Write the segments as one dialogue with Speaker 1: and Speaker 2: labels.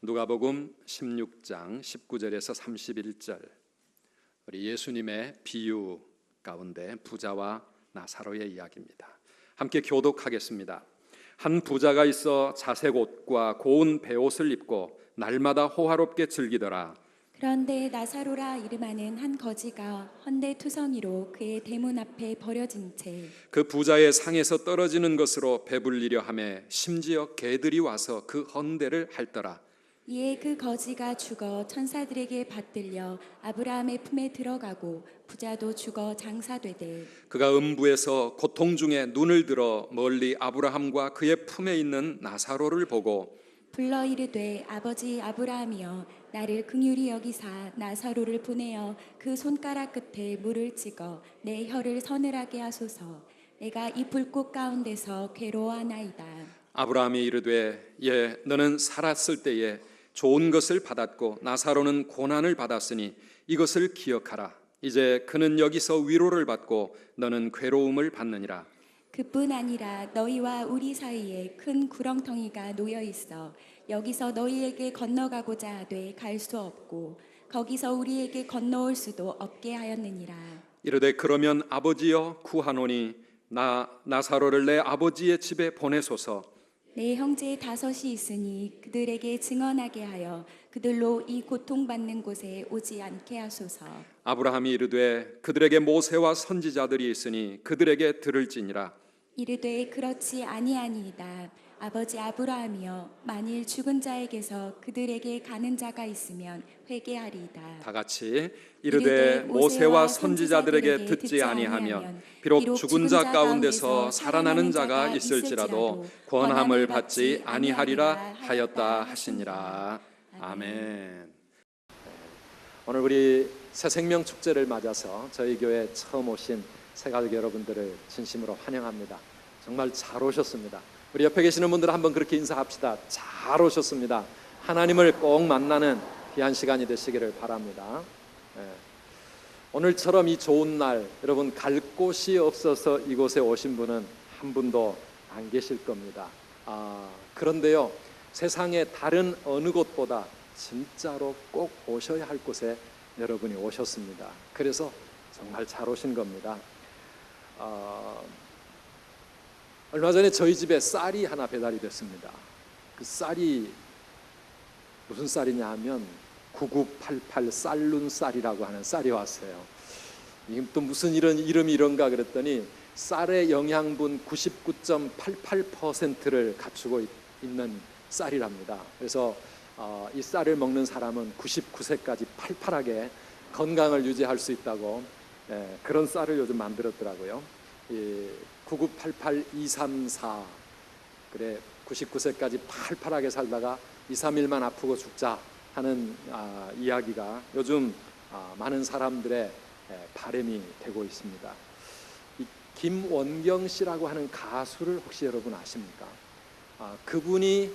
Speaker 1: 누가복음 16장 19절에서 31절, 우리 예수님의 비유 가운데 부자와 나사로의 이야기입니다. 함께 교독하겠습니다. 한 부자가 있어 자색 옷과 고운 베옷을 입고 날마다 호화롭게 즐기더라.
Speaker 2: 그런데 나사로라 이름하는 한 거지가 헌데투성이로 그의 대문 앞에 버려진 채
Speaker 1: 그 부자의 상에서 떨어지는 것으로 배불리려 하매 심지어 개들이 와서 그 헌대를 핥더라.
Speaker 2: 이에 그 거지가 죽어 천사들에게 받들려 아브라함의 품에 들어가고 부자도 죽어 장사되되
Speaker 1: 그가 음부에서 고통 중에 눈을 들어 멀리 아브라함과 그의 품에 있는 나사로를 보고
Speaker 2: 불러 이르되 아버지 아브라함이여 나를 긍휼히 여기사 나사로를 보내어 그 손가락 끝에 물을 찍어 내 혀를 서늘하게 하소서. 내가 이 불꽃 가운데서 괴로워하나이다.
Speaker 1: 아브라함이 이르되 너는 살았을 때에 좋은 것을 받았고 나사로는 고난을 받았으니 이것을 기억하라. 이제 그는 여기서 위로를 받고 너는 괴로움을 받느니라.
Speaker 2: 그뿐 아니라 너희와 우리 사이에 큰 구렁텅이가 놓여 있어 여기서 너희에게 건너가고자 하되 갈 수 없고 거기서 우리에게 건너올 수도 없게 하였느니라.
Speaker 1: 이르되 그러면 아버지여 구하노니 나사로를 내 아버지의 집에 보내소서.
Speaker 2: 내 형제 5이 있으니 그들에게 증언하게 하여 그들로 이 고통받는 곳에 오지 않게 하소서.
Speaker 1: 아브라함이 이르되 그들에게 모세와 선지자들이 있으니 그들에게 들을지니라.
Speaker 2: 이르되 그렇지 아니하니이다. 아버지 아브라함이여 만일 죽은 자에게서 그들에게 가는 자가 있으면 회개하리이다.
Speaker 1: 다 같이 이르되 모세와 선지자들에게 듣지 아니하면 비록 죽은 자 가운데서 살아나는 자가 있을지라도 권함을 받지 아니하리라 하였다 하시니라. 아멘. 오늘 우리 새생명 축제를 맞아서 저희 교회 처음 오신 새가족 여러분들을 진심으로 환영합니다. 정말 잘 오셨습니다. 우리 옆에 계시는 분들 한번 그렇게 인사합시다. 잘 오셨습니다. 하나님을 꼭 만나는 귀한 시간이 되시기를 바랍니다. 오늘처럼 이 좋은 날, 여러분 갈 곳이 없어서 이곳에 오신 분은 한 분도 안 계실 겁니다. 그런데요, 세상의 다른 어느 곳보다 진짜로 꼭 오셔야 할 곳에 여러분이 오셨습니다. 그래서 정말 잘 오신 겁니다. 얼마 전에 저희 집에 쌀이 하나 배달이 됐습니다. 그 쌀이 무슨 쌀이냐 하면 9988 쌀룬 쌀이라고 하는 쌀이 왔어요. 이게 또 무슨 이름이 이런가 그랬더니 쌀의 영양분 99.88%를 갖추고 있는 쌀이랍니다. 그래서 이 쌀을 먹는 사람은 99세까지 팔팔하게 건강을 유지할 수 있다고 그런 쌀을 요즘 만들었더라고요. 9988234 그래 99세까지 팔팔하게 살다가 2, 3일만 아프고 죽자 하는 이야기가 요즘 많은 사람들의 바람이 되고 있습니다. 이 김원경 씨라고 하는 가수를 혹시 여러분 아십니까? 그분이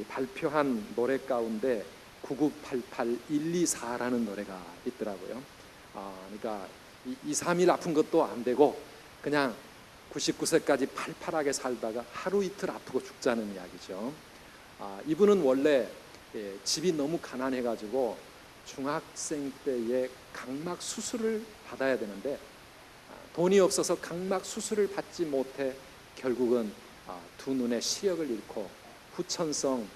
Speaker 1: 발표한 노래 가운데 9988124라는 노래가 있더라고요. 그러니까 2, 3일 아픈 것도 안 되고 그냥 99세까지 팔팔하게 살다가 하루 이틀 아프고 죽자는 이야기죠. 이분은 원래 집이 너무 가난해가지고 중학생 때에 각막 수술을 받아야 되는데 돈이 없어서 각막 수술을 받지 못해 결국은 두 눈의 시력을 잃고 후천성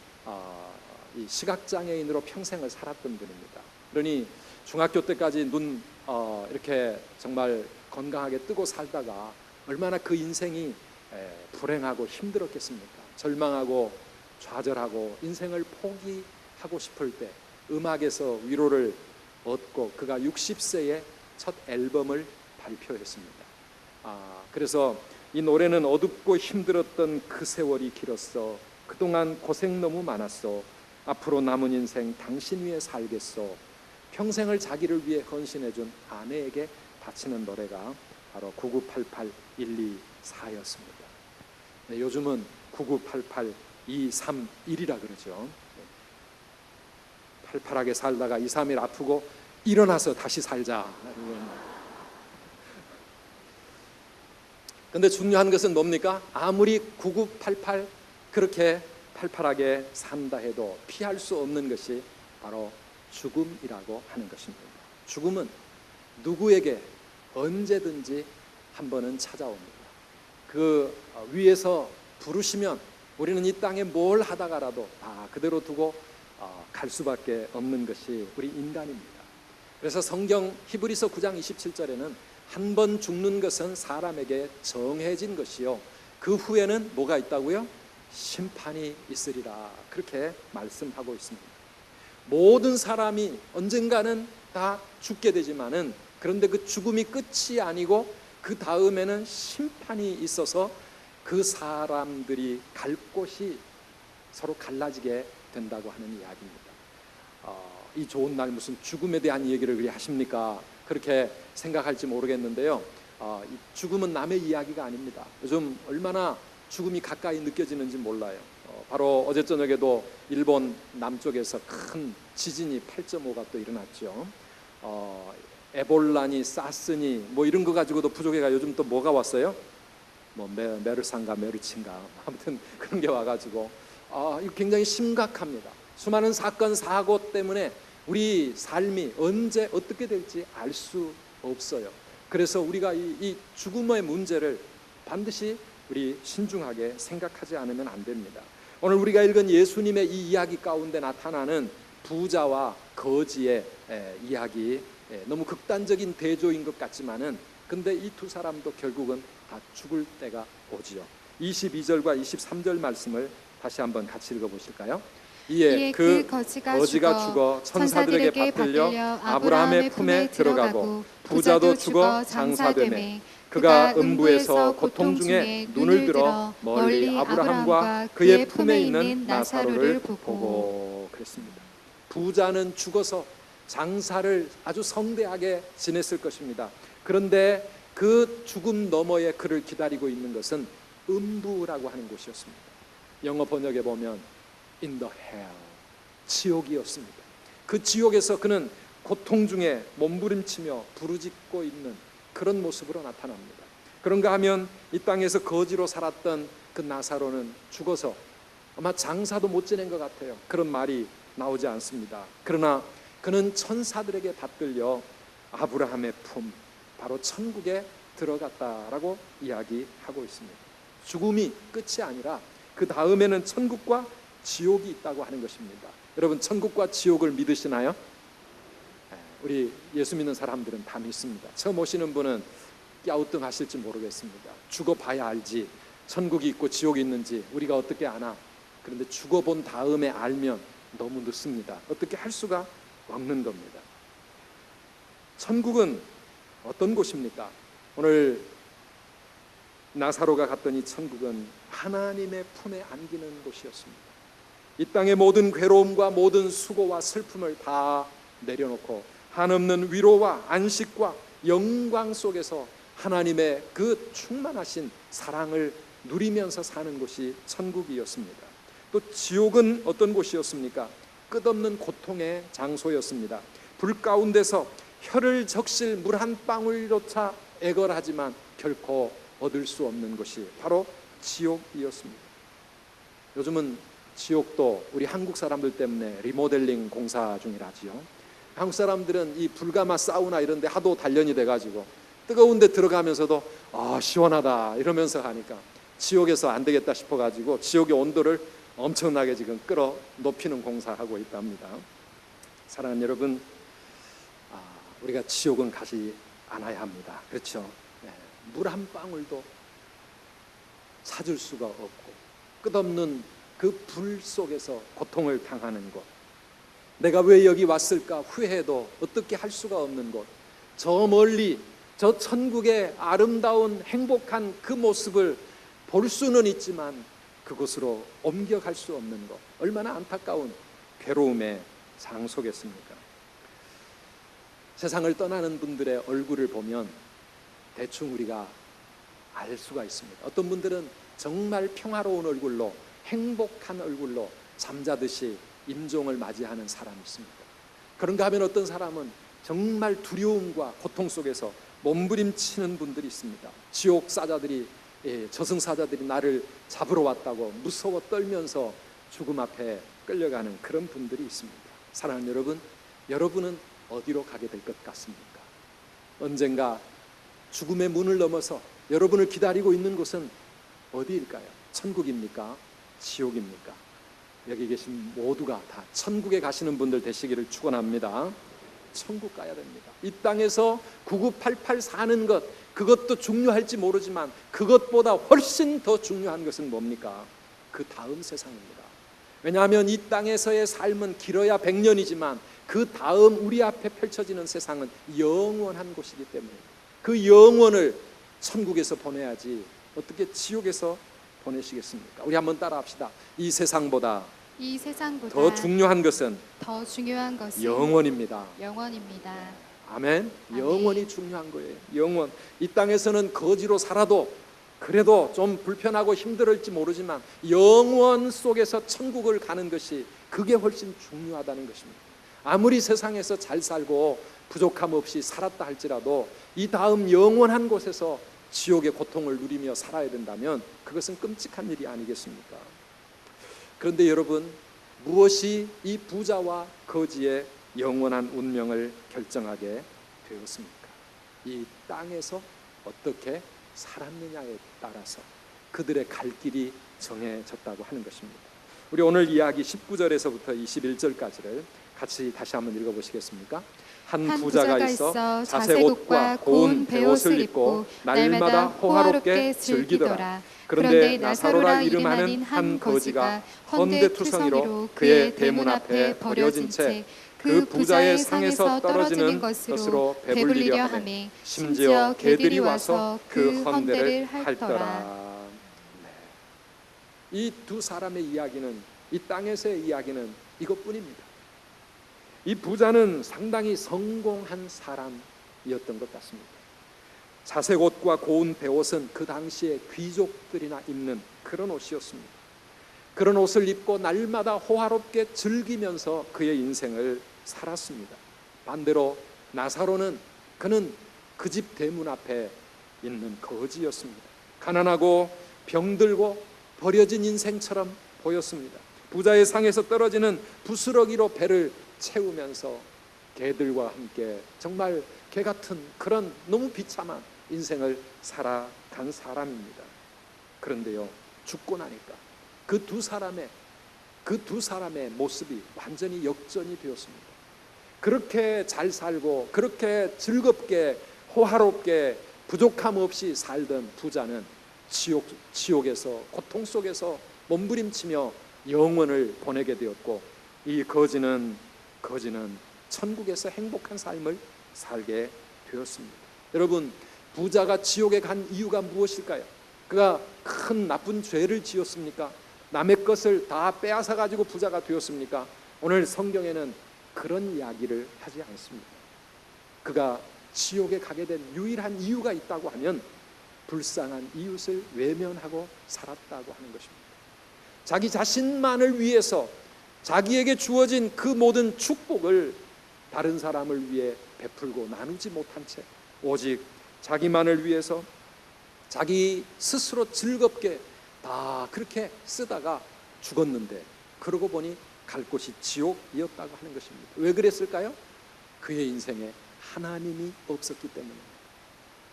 Speaker 1: 이 시각장애인으로 평생을 살았던 분입니다. 그러니 중학교 때까지 눈 이렇게 정말 건강하게 뜨고 살다가 얼마나 그 인생이 불행하고 힘들었겠습니까? 절망하고 좌절하고 인생을 포기하고 싶을 때 음악에서 위로를 얻고 그가 60세에 첫 앨범을 발표했습니다. 그래서 이 노래는 어둡고 힘들었던 그 세월이 길었어. 그동안 고생 너무 많았어. 앞으로 남은 인생 당신 위해 살겠어. 평생을 자기를 위해 헌신해준 아내에게 바치는 노래가 바로 9988124였습니다. 요즘은 9988231이라 그러죠. 팔팔하게 살다가 2, 3일 아프고 일어나서 다시 살자. 근데 중요한 것은 뭡니까? 아무리 9988 그렇게 팔팔하게 산다 해도 피할 수 없는 것이 바로 죽음이라고 하는 것입니다. 죽음은 누구에게 언제든지 한 번은 찾아옵니다. 그 위에서 부르시면 우리는 이 땅에 뭘 하다가라도 다 그대로 두고 갈 수밖에 없는 것이 우리 인간입니다. 그래서 성경 히브리서 9장 27절에는 한 번 죽는 것은 사람에게 정해진 것이요 그 후에는 뭐가 있다고요? 심판이 있으리라, 그렇게 말씀하고 있습니다. 모든 사람이 언젠가는 다 죽게 되지만은, 그런데 그 죽음이 끝이 아니고 그 다음에는 심판이 있어서 그 사람들이 갈 곳이 서로 갈라지게 된다고 하는 이야기입니다. 이 좋은 날 무슨 죽음에 대한 얘기를 그리 하십니까? 그렇게 생각할지 모르겠는데요. 이 죽음은 남의 이야기가 아닙니다. 요즘 얼마나 죽음이 가까이 느껴지는지 몰라요. 바로 어제 저녁에도 일본 남쪽에서 큰 지진이 8.5가 또 일어났죠. 에볼라니 사스니 뭐 이런 거 가지고도 부족해가 요즘 또 뭐가 왔어요? 뭐 메르산가 메르친가 아무튼 그런 게 와가지고 이거 굉장히 심각합니다. 수많은 사건 사고 때문에 우리 삶이 언제 어떻게 될지 알 수 없어요. 그래서 우리가 이 죽음의 문제를 반드시 우리 신중하게 생각하지 않으면 안 됩니다. 오늘 우리가 읽은 예수님의 이 이야기 가운데 나타나는 부자와 거지의 이야기, 너무 극단적인 대조인 것 같지만은 근데 이 두 사람도 결국은 다 죽을 때가 오지요. 22절과 23절 말씀을 다시 한번 같이 읽어보실까요? 이에 그 거지가 죽어 천사들에게 받들려 아브라함의 품에 들어가고 부자도 죽어 장사되매 그가 음부에서 고통 중에 눈을 들어 멀리 아브라함과 그의 품에 있는 나사로를 보고 그랬습니다. 부자는 죽어서 장사를 아주 성대하게 지냈을 것입니다. 그런데 그 죽음 너머에 그를 기다리고 있는 것은 음부라고 하는 곳이었습니다. 영어 번역에 보면 in the hell, 지옥이었습니다. 그 지옥에서 그는 고통 중에 몸부림치며 부르짖고 있는 그런 모습으로 나타납니다. 그런가 하면 이 땅에서 거지로 살았던 그 나사로는 죽어서 아마 장사도 못 지낸 것 같아요. 그런 말이 나오지 않습니다. 그러나 그는 천사들에게 받들려 아브라함의 품, 바로 천국에 들어갔다라고 이야기하고 있습니다. 죽음이 끝이 아니라 그 다음에는 천국과 지옥이 있다고 하는 것입니다. 여러분, 천국과 지옥을 믿으시나요? 우리 예수 믿는 사람들은 다 믿습니다. 처음 오시는 분은 갸우뚱하실지 모르겠습니다. 죽어봐야 알지 천국이 있고 지옥이 있는지 우리가 어떻게 아나. 그런데 죽어본 다음에 알면 너무 늦습니다. 어떻게 할 수가 없는 겁니다. 천국은 어떤 곳입니까? 오늘 나사로가 갔던 이 천국은 하나님의 품에 안기는 곳이었습니다. 이 땅의 모든 괴로움과 모든 수고와 슬픔을 다 내려놓고 한없는 위로와 안식과 영광 속에서 하나님의 그 충만하신 사랑을 누리면서 사는 곳이 천국이었습니다. 또 지옥은 어떤 곳이었습니까? 끝없는 고통의 장소였습니다. 불 가운데서 혀를 적실 물 한 방울조차 애걸하지만 결코 얻을 수 없는 것이 바로 지옥이었습니다. 요즘은 지옥도 우리 한국 사람들 때문에 리모델링 공사 중이라지요. 한국 사람들은 이 불가마 사우나 이런 데 하도 단련이 돼가지고 뜨거운 데 들어가면서도 시원하다 이러면서 하니까 지옥에서 안 되겠다 싶어가지고 지옥의 온도를 엄청나게 지금 끌어 높이는 공사하고 있답니다. 사랑하는 여러분, 우리가 지옥은 가지 않아야 합니다. 그렇죠? 물 한 방울도 찾을 수가 없고 끝없는 그 불 속에서 고통을 당하는 곳, 내가 왜 여기 왔을까 후회해도 어떻게 할 수가 없는 곳, 저 멀리 저 천국의 아름다운 행복한 그 모습을 볼 수는 있지만 그곳으로 옮겨갈 수 없는 것, 얼마나 안타까운 괴로움의 장소겠습니까? 세상을 떠나는 분들의 얼굴을 보면 대충 우리가 알 수가 있습니다. 어떤 분들은 정말 평화로운 얼굴로, 행복한 얼굴로 잠자듯이 임종을 맞이하는 사람이 있습니다. 그런가 하면 어떤 사람은 정말 두려움과 고통 속에서 몸부림치는 분들이 있습니다. 지옥 사자들이, 저승사자들이 나를 잡으러 왔다고 무서워 떨면서 죽음 앞에 끌려가는 그런 분들이 있습니다. 사랑하는 여러분, 여러분은 어디로 가게 될 것 같습니까? 언젠가 죽음의 문을 넘어서 여러분을 기다리고 있는 곳은 어디일까요? 천국입니까? 지옥입니까? 여기 계신 모두가 다 천국에 가시는 분들 되시기를 축원합니다. 천국 가야 됩니다. 이 땅에서 9988 사는 것, 그것도 중요할지 모르지만 그것보다 훨씬 더 중요한 것은 뭡니까? 그 다음 세상입니다. 왜냐하면 이 땅에서의 삶은 길어야 100년이지만 그 다음 우리 앞에 펼쳐지는 세상은 영원한 곳이기 때문에 그 영원을 천국에서 보내야지 어떻게 지옥에서 보내시겠습니까? 우리 한번 따라합시다. 이 세상보다 더 중요한 것은 영원입니다.
Speaker 3: 영원입니다.
Speaker 1: 아멘. 영원이 중요한 거예요. 영원. 이 땅에서는 거지로 살아도 그래도 좀 불편하고 힘들을지 모르지만 영원 속에서 천국을 가는 것이 그게 훨씬 중요하다는 것입니다. 아무리 세상에서 잘 살고 부족함 없이 살았다 할지라도 이 다음 영원한 곳에서 지옥의 고통을 누리며 살아야 된다면 그것은 끔찍한 일이 아니겠습니까? 그런데 여러분, 무엇이 이 부자와 거지의 영원한 운명을 결정하게 되었습니까? 이 땅에서 어떻게 살았느냐에 따라서 그들의 갈 길이 정해졌다고 하는 것입니다. 우리 오늘 이야기 19절에서부터 21절까지를 같이 다시 한번 읽어보시겠습니까? 한 부자가 있어 자색 옷과 고운 베옷을 입고 날마다 호화롭게 즐기더라. 그런데 나사로라 이름하는 한 거지가 헌데투성이로 그의 대문 앞에 버려진 채 그 부자의 상에서 떨어지는 것으로 배불리려 하매 심지어 개들이 와서 그 헌데를 핥더라. 이 두 사람의 이야기는, 이 땅에서의 이야기는 이것뿐입니다. 이 부자는 상당히 성공한 사람이었던 것 같습니다. 자색 옷과 고운 베옷은 그 당시에 귀족들이나 입는 그런 옷이었습니다. 그런 옷을 입고 날마다 호화롭게 즐기면서 그의 인생을 살았습니다. 반대로 나사로는 그는 그 집 대문 앞에 있는 거지였습니다. 가난하고 병들고 버려진 인생처럼 보였습니다. 부자의 상에서 떨어지는 부스러기로 배를 채우면서 개들과 함께 정말 개 같은 그런 너무 비참한 인생을 살아간 사람입니다. 그런데요, 죽고 나니까 그 두 사람의 모습이 완전히 역전이 되었습니다. 그렇게 잘 살고 그렇게 즐겁게 호화롭게 부족함 없이 살던 부자는 지옥에서 고통 속에서 몸부림치며 영원을 보내게 되었고, 이 거지는 천국에서 행복한 삶을 살게 되었습니다. 여러분, 부자가 지옥에 간 이유가 무엇일까요? 그가 큰 나쁜 죄를 지었습니까? 남의 것을 다 빼앗아 가지고 부자가 되었습니까? 오늘 성경에는 그런 이야기를 하지 않습니다. 그가 지옥에 가게 된 유일한 이유가 있다고 하면 불쌍한 이웃을 외면하고 살았다고 하는 것입니다. 자기 자신만을 위해서 자기에게 주어진 그 모든 축복을 다른 사람을 위해 베풀고 나누지 못한 채 오직 자기만을 위해서 자기 스스로 즐겁게 다 그렇게 쓰다가 죽었는데, 그러고 보니 갈 곳이 지옥이었다고 하는 것입니다. 왜 그랬을까요? 그의 인생에 하나님이 없었기 때문입니다.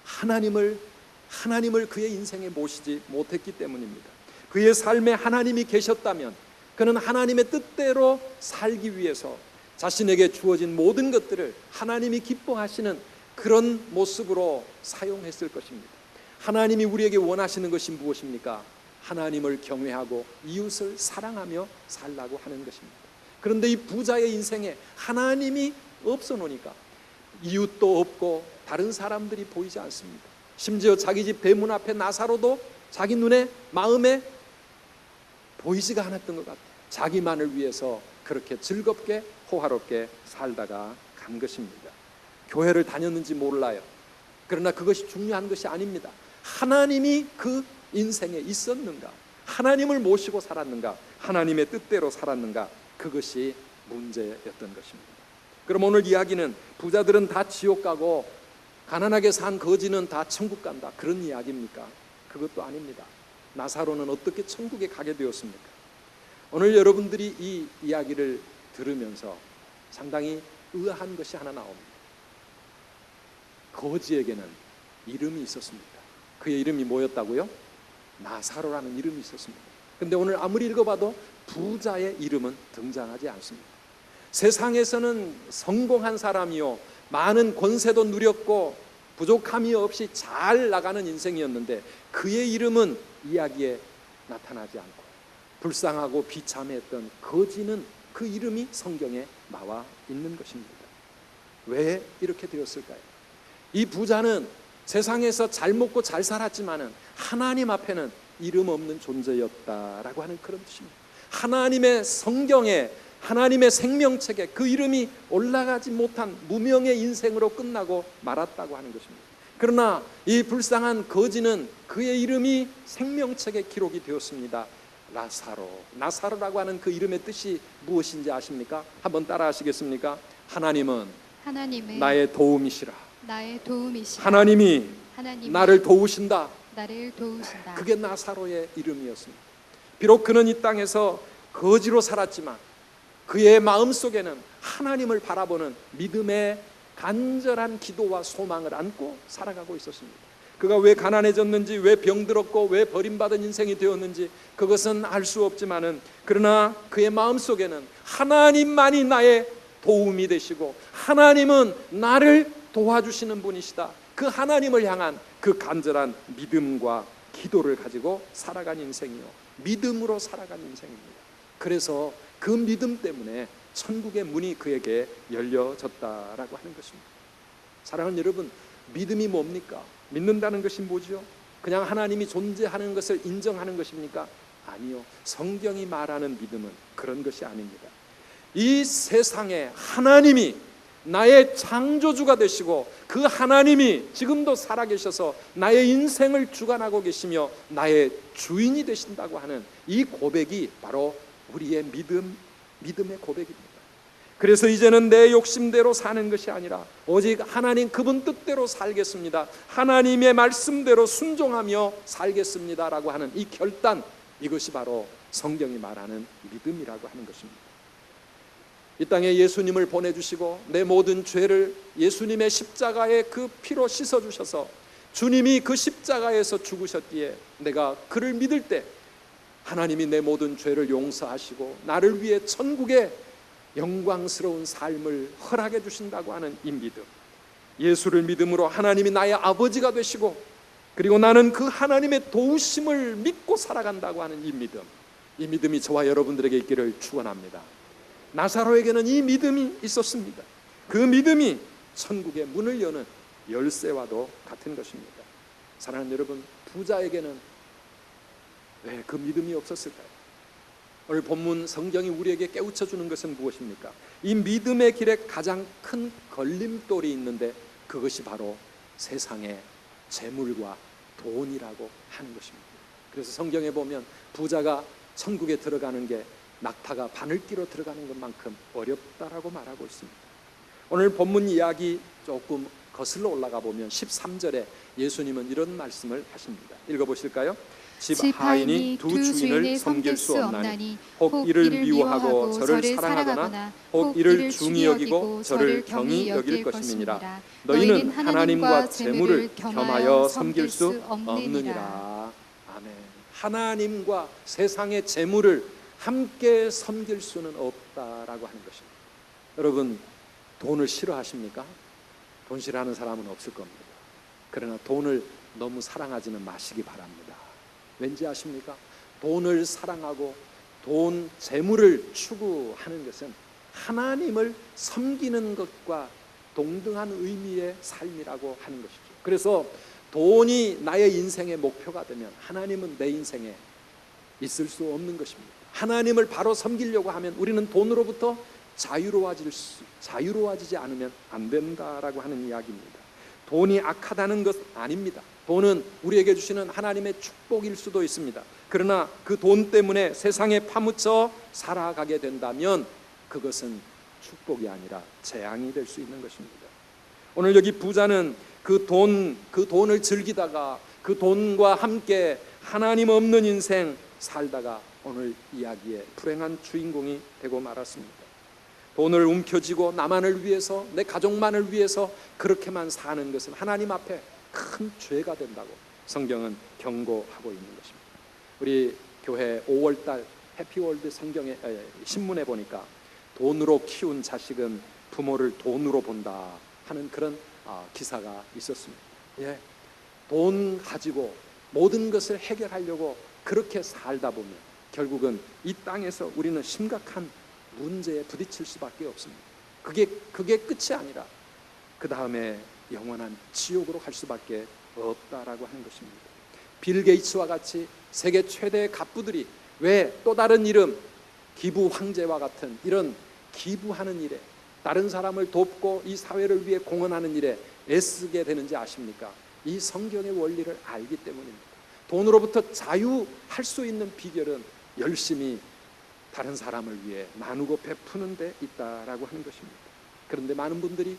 Speaker 1: 하나님을 그의 인생에 모시지 못했기 때문입니다. 그의 삶에 하나님이 계셨다면 그는 하나님의 뜻대로 살기 위해서 자신에게 주어진 모든 것들을 하나님이 기뻐하시는 그런 모습으로 사용했을 것입니다. 하나님이 우리에게 원하시는 것이 무엇입니까? 하나님을 경외하고 이웃을 사랑하며 살라고 하는 것입니다. 그런데 이 부자의 인생에 하나님이 없어 놓으니까 이웃도 없고 다른 사람들이 보이지 않습니다. 심지어 자기 집 대문 앞에 나사로도 자기 눈에 마음에 보이지가 않았던 것 같아요. 자기만을 위해서 그렇게 즐겁게 호화롭게 살다가 간 것입니다. 교회를 다녔는지 몰라요. 그러나 그것이 중요한 것이 아닙니다. 하나님이 그 인생에 있었는가, 하나님을 모시고 살았는가, 하나님의 뜻대로 살았는가, 그것이 문제였던 것입니다. 그럼 오늘 이야기는 부자들은 다 지옥 가고 가난하게 산 거지는 다 천국 간다, 그런 이야기입니까? 그것도 아닙니다. 나사로는 어떻게 천국에 가게 되었습니까? 오늘 여러분들이 이 이야기를 들으면서 상당히 의아한 것이 하나 나옵니다. 거지에게는 이름이 있었습니다. 그의 이름이 뭐였다고요? 나사로라는 이름이 있었습니다. 근데 오늘 아무리 읽어봐도 부자의 이름은 등장하지 않습니다. 세상에서는 성공한 사람이요, 많은 권세도 누렸고 부족함이 없이 잘 나가는 인생이었는데 그의 이름은 이야기에 나타나지 않고, 불쌍하고 비참했던 거지는 그 이름이 성경에 나와 있는 것입니다. 왜 이렇게 되었을까요? 이 부자는 세상에서 잘 먹고 잘 살았지만은 하나님 앞에는 이름 없는 존재였다라고 하는 그런 뜻입니다. 하나님의 성경에, 하나님의 생명책에 그 이름이 올라가지 못한 무명의 인생으로 끝나고 말았다고 하는 것입니다. 그러나 이 불쌍한 거지는 그의 이름이 생명책에 기록이 되었습니다. 나사로. 나사로라고 하는 그 이름의 뜻이 무엇인지 아십니까? 한번 따라 하시겠습니까? 하나님은 나의 도움이시라. 하나님이 나를 도우신다. 그게 나사로의 이름이었습니다. 비록 그는 이 땅에서 거지로 살았지만 그의 마음속에는 하나님을 바라보는 믿음의 간절한 기도와 소망을 안고 살아가고 있었습니다. 그가 왜 가난해졌는지, 왜 병들었고, 왜 버림받은 인생이 되었는지 그것은 알 수 없지만은, 그러나 그의 마음속에는 하나님만이 나의 도움이 되시고 하나님은 나를 도와주시는 분이시다. 그 하나님을 향한 그 간절한 믿음과 기도를 가지고 살아간 인생이요, 믿음으로 살아간 인생입니다. 그래서 그 믿음 때문에 천국의 문이 그에게 열려졌다라고 하는 것입니다. 사랑하는 여러분, 믿음이 뭡니까? 믿는다는 것이 뭐죠? 그냥 하나님이 존재하는 것을 인정하는 것입니까? 아니요. 성경이 말하는 믿음은 그런 것이 아닙니다. 이 세상에 하나님이 나의 창조주가 되시고 그 하나님이 지금도 살아계셔서 나의 인생을 주관하고 계시며 나의 주인이 되신다고 하는 이 고백이 바로 우리의 믿음의 고백입니다. 그래서 이제는 내 욕심대로 사는 것이 아니라 오직 하나님 그분 뜻대로 살겠습니다, 하나님의 말씀대로 순종하며 살겠습니다라고 하는 이 결단, 이것이 바로 성경이 말하는 믿음이라고 하는 것입니다. 이 땅에 예수님을 보내주시고 내 모든 죄를 예수님의 십자가의 그 피로 씻어주셔서 주님이 그 십자가에서 죽으셨기에 내가 그를 믿을 때 하나님이 내 모든 죄를 용서하시고 나를 위해 천국의 영광스러운 삶을 허락해 주신다고 하는 이 믿음, 예수를 믿음으로 하나님이 나의 아버지가 되시고 그리고 나는 그 하나님의 도우심을 믿고 살아간다고 하는 이 믿음, 이 믿음이 저와 여러분들에게 있기를 축원합니다. 나사로에게는 이 믿음이 있었습니다. 그 믿음이 천국의 문을 여는 열쇠와도 같은 것입니다. 사랑하는 여러분, 부자에게는 왜 그 믿음이 없었을까요? 오늘 본문 성경이 우리에게 깨우쳐 주는 것은 무엇입니까? 이 믿음의 길에 가장 큰 걸림돌이 있는데 그것이 바로 세상의 재물과 돈이라고 하는 것입니다. 그래서 성경에 보면 부자가 천국에 들어가는 게 낙타가 바늘 끼로 들어가는 것만큼 어렵다라고 말하고 있습니다. 오늘 본문 이야기 조금 거슬러 올라가 보면 13절에 예수님은 이런 말씀을 하십니다. 읽어보실까요? 집 하인이 두 주인을 섬길 수 없나니 혹 이를 미워하고 저를 사랑하거나 혹 이를 중히 여기고 저를 경히 여길 것임이니라. 너희는 하나님과 재물을 겸하여 섬길 수 없느니라. 아멘. 하나님과 세상의 재물을 함께 섬길 수는 없다라고 하는 것입니다. 여러분, 돈을 싫어하십니까? 돈 싫어하는 사람은 없을 겁니다. 그러나 돈을 너무 사랑하지는 마시기 바랍니다. 왠지 아십니까? 돈을 사랑하고 돈, 재물을 추구하는 것은 하나님을 섬기는 것과 동등한 의미의 삶이라고 하는 것이죠. 그래서 돈이 나의 인생의 목표가 되면 하나님은 내 인생에 있을 수 없는 것입니다. 하나님을 바로 섬기려고 하면 우리는 돈으로부터 자유로워지지 않으면 안 된다라고 하는 이야기입니다. 돈이 악하다는 것 아닙니다. 돈은 우리에게 주시는 하나님의 축복일 수도 있습니다. 그러나 그 돈 때문에 세상에 파묻혀 살아가게 된다면 그것은 축복이 아니라 재앙이 될 수 있는 것입니다. 오늘 여기 부자는 그 돈을 즐기다가 그 돈과 함께 하나님 없는 인생 살다가 오늘 이야기의 불행한 주인공이 되고 말았습니다. 돈을 움켜쥐고 나만을 위해서, 내 가족만을 위해서 그렇게만 사는 것은 하나님 앞에 큰 죄가 된다고 성경은 경고하고 있는 것입니다. 우리 교회 5월달 해피월드 신문에 보니까 돈으로 키운 자식은 부모를 돈으로 본다 하는 그런 기사가 있었습니다. 예, 돈 가지고 모든 것을 해결하려고 그렇게 살다 보면 결국은 이 땅에서 우리는 심각한 문제에 부딪힐 수밖에 없습니다. 그게 끝이 아니라 그 다음에 영원한 지옥으로 갈 수밖에 없다라고 하는 것입니다. 빌 게이츠와 같이 세계 최대의 갑부들이 왜 또 다른 이름 기부 황제와 같은 이런 기부하는 일에, 다른 사람을 돕고 이 사회를 위해 공헌하는 일에 애쓰게 되는지 아십니까? 이 성경의 원리를 알기 때문입니다. 돈으로부터 자유할 수 있는 비결은 열심히 다른 사람을 위해 나누고 베푸는 데 있다라고 하는 것입니다. 그런데 많은 분들이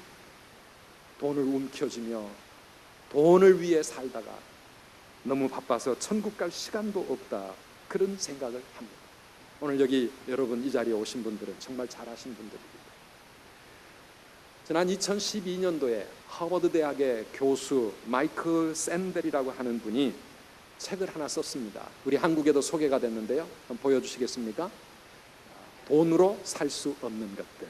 Speaker 1: 돈을 움켜쥐며 돈을 위해 살다가 너무 바빠서 천국 갈 시간도 없다, 그런 생각을 합니다. 오늘 여기 여러분 이 자리에 오신 분들은 정말 잘하신 분들입니다. 지난 2012년도에 하버드 대학의 교수 마이클 샌델이라고 하는 분이 책을 하나 썼습니다. 우리 한국에도 소개가 됐는데요. 한번 보여주시겠습니까? 돈으로 살 수 없는 것들,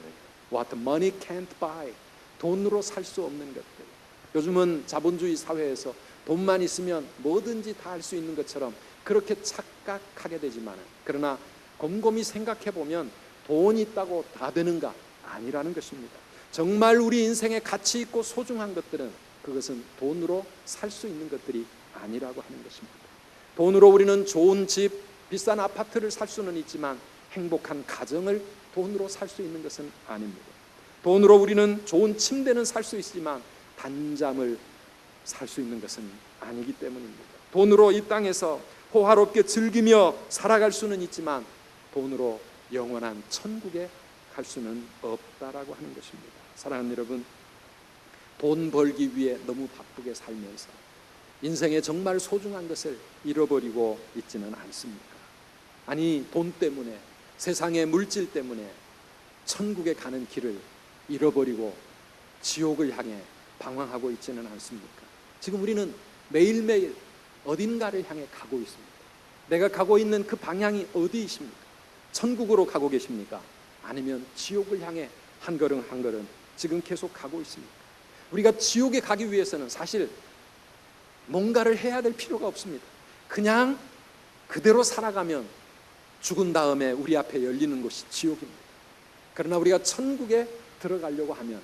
Speaker 1: What money can't buy. 돈으로 살 수 없는 것들. 요즘은 자본주의 사회에서 돈만 있으면 뭐든지 다 할 수 있는 것처럼 그렇게 착각하게 되지만, 그러나 곰곰이 생각해 보면 돈이 있다고 다 되는가? 아니라는 것입니다. 정말 우리 인생에 가치 있고 소중한 것들은 그것은 돈으로 살 수 있는 것들이 아니라고 하는 것입니다. 돈으로 우리는 좋은 집, 비싼 아파트를 살 수는 있지만 행복한 가정을 돈으로 살 수 있는 것은 아닙니다. 돈으로 우리는 좋은 침대는 살 수 있지만 단잠을 살 수 있는 것은 아니기 때문입니다. 돈으로 이 땅에서 호화롭게 즐기며 살아갈 수는 있지만 돈으로 영원한 천국에 갈 수는 없다라고 하는 것입니다. 사랑하는 여러분, 돈 벌기 위해 너무 바쁘게 살면서 인생에 정말 소중한 것을 잃어버리고 있지는 않습니까? 아니, 돈 때문에, 세상의 물질 때문에 천국에 가는 길을 잃어버리고 지옥을 향해 방황하고 있지는 않습니까? 지금 우리는 매일매일 어딘가를 향해 가고 있습니다. 내가 가고 있는 그 방향이 어디이십니까? 천국으로 가고 계십니까? 아니면 지옥을 향해 한 걸음 한 걸음 지금 계속 가고 있습니까? 우리가 지옥에 가기 위해서는 사실 뭔가를 해야 될 필요가 없습니다. 그냥 그대로 살아가면 죽은 다음에 우리 앞에 열리는 곳이 지옥입니다. 그러나 우리가 천국에 들어가려고 하면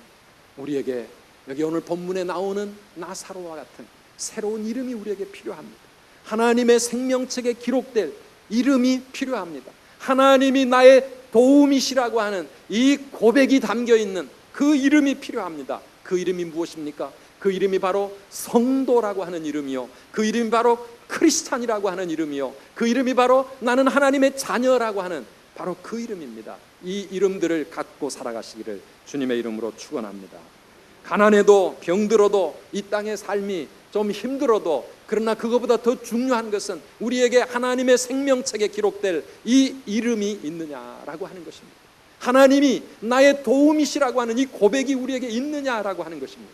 Speaker 1: 우리에게 여기 오늘 본문에 나오는 나사로와 같은 새로운 이름이 우리에게 필요합니다. 하나님의 생명책에 기록될 이름이 필요합니다. 하나님이 나의 도움이시라고 하는 이 고백이 담겨있는 그 이름이 필요합니다. 그 이름이 무엇입니까? 그 이름이 바로 성도라고 하는 이름이요, 그 이름이 바로 크리스찬이라고 하는 이름이요, 그 이름이 바로 나는 하나님의 자녀라고 하는 바로 그 이름입니다. 이 이름들을 갖고 살아가시기를 주님의 이름으로 축원합니다. 가난해도 병들어도 이 땅의 삶이 좀 힘들어도, 그러나 그것보다 더 중요한 것은 우리에게 하나님의 생명책에 기록될 이 이름이 있느냐라고 하는 것입니다. 하나님이 나의 도움이시라고 하는 이 고백이 우리에게 있느냐라고 하는 것입니다.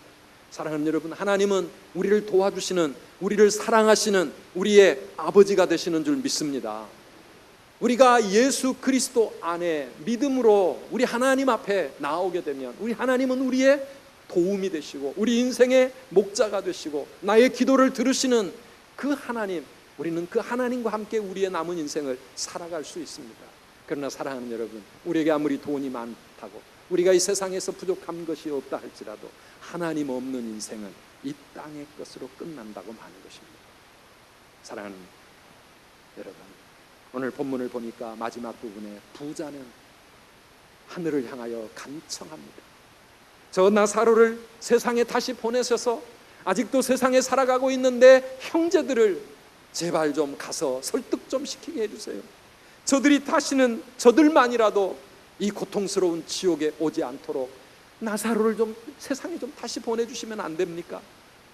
Speaker 1: 사랑하는 여러분, 하나님은 우리를 도와주시는, 우리를 사랑하시는 우리의 아버지가 되시는 줄 믿습니다. 우리가 예수 그리스도 안에 믿음으로 우리 하나님 앞에 나오게 되면 우리 하나님은 우리의 도움이 되시고 우리 인생의 목자가 되시고 나의 기도를 들으시는 그 하나님, 우리는 그 하나님과 함께 우리의 남은 인생을 살아갈 수 있습니다. 그러나 사랑하는 여러분, 우리에게 아무리 돈이 많다고 우리가 이 세상에서 부족한 것이 없다 할지라도 하나님 없는 인생은 이 땅의 것으로 끝난다고 하는 것입니다. 사랑하는 여러분, 오늘 본문을 보니까 마지막 부분에 부자는 하늘을 향하여 간청합니다. 저 나사로를 세상에 다시 보내셔서 아직도 세상에 살아가고 있는데 형제들을 제발 좀 가서 설득 좀 시키게 해주세요. 저들이 다시는, 저들만이라도 이 고통스러운 지옥에 오지 않도록 나사로를 좀 세상에 좀 다시 보내주시면 안 됩니까?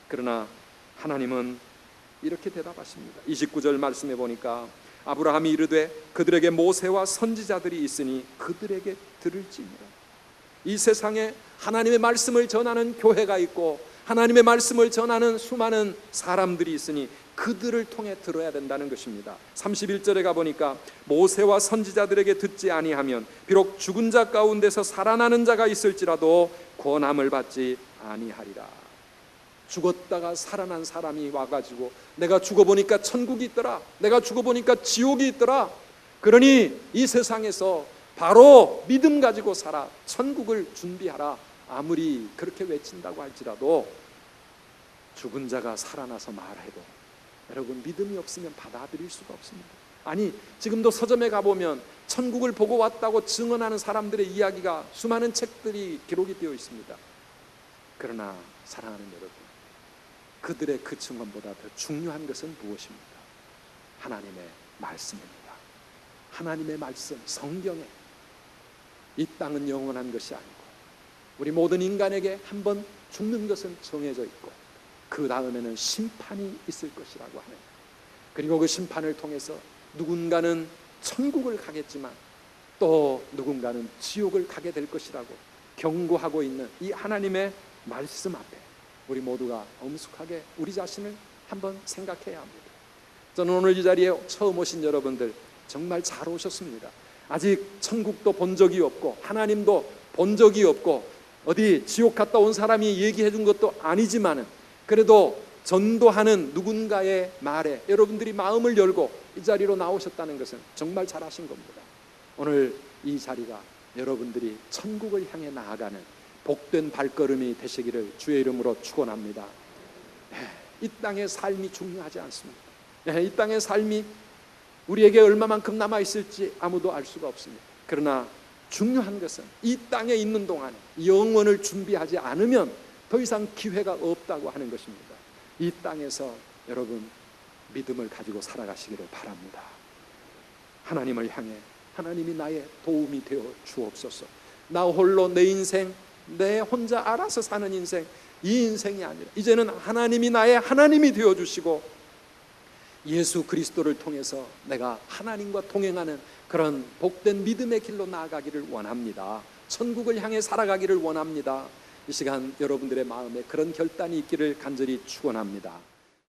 Speaker 1: 그러나 하나님은 이렇게 대답하십니다. 29절 말씀해 보니까 아브라함이 이르되 그들에게 모세와 선지자들이 있으니 그들에게 들을지니라. 이 세상에 하나님의 말씀을 전하는 교회가 있고 하나님의 말씀을 전하는 수많은 사람들이 있으니 그들을 통해 들어야 된다는 것입니다. 31절에 가보니까 모세와 선지자들에게 듣지 아니하면 비록 죽은 자 가운데서 살아나는 자가 있을지라도 권함을 받지 아니하리라. 죽었다가 살아난 사람이 와가지고 내가 죽어보니까 천국이 있더라, 내가 죽어보니까 지옥이 있더라, 그러니 이 세상에서 바로 믿음 가지고 살아, 천국을 준비하라, 아무리 그렇게 외친다고 할지라도 죽은 자가 살아나서 말해도 여러분 믿음이 없으면 받아들일 수가 없습니다. 아니 지금도 서점에 가보면 천국을 보고 왔다고 증언하는 사람들의 이야기가 수많은 책들이 기록이 되어 있습니다. 그러나 사랑하는 여러분, 그들의 그 증언보다 더 중요한 것은 무엇입니까? 하나님의 말씀입니다. 하나님의 말씀, 성경에 이 땅은 영원한 것이 아니고 우리 모든 인간에게 한번 죽는 것은 정해져 있고 그 다음에는 심판이 있을 것이라고 하는, 그리고 그 심판을 통해서 누군가는 천국을 가겠지만 또 누군가는 지옥을 가게 될 것이라고 경고하고 있는 이 하나님의 말씀 앞에 우리 모두가 엄숙하게 우리 자신을 한번 생각해야 합니다. 저는 오늘 이 자리에 처음 오신 여러분들 정말 잘 오셨습니다. 아직 천국도 본 적이 없고 하나님도 본 적이 없고 어디 지옥 갔다 온 사람이 얘기해 준 것도 아니지만은 그래도 전도하는 누군가의 말에 여러분들이 마음을 열고 이 자리로 나오셨다는 것은 정말 잘하신 겁니다. 오늘 이 자리가 여러분들이 천국을 향해 나아가는 복된 발걸음이 되시기를 주의 이름으로 축원합니다. 이 땅의 삶이 중요하지 않습니다. 이 땅의 삶이 우리에게 얼마만큼 남아있을지 아무도 알 수가 없습니다. 그러나 중요한 것은 이 땅에 있는 동안 영원을 준비하지 않으면 더 이상 기회가 없다고 하는 것입니다. 이 땅에서 여러분 믿음을 가지고 살아가시기를 바랍니다. 하나님을 향해 하나님이 나의 도움이 되어 주옵소서. 나 홀로 내 인생, 내 혼자 알아서 사는 인생, 이 인생이 아니라 이제는 하나님이 나의 하나님이 되어주시고 예수 그리스도를 통해서 내가 하나님과 동행하는 그런 복된 믿음의 길로 나아가기를 원합니다. 천국을 향해 살아가기를 원합니다. 이 시간 여러분들의 마음에 그런 결단이 있기를 간절히 축원합니다.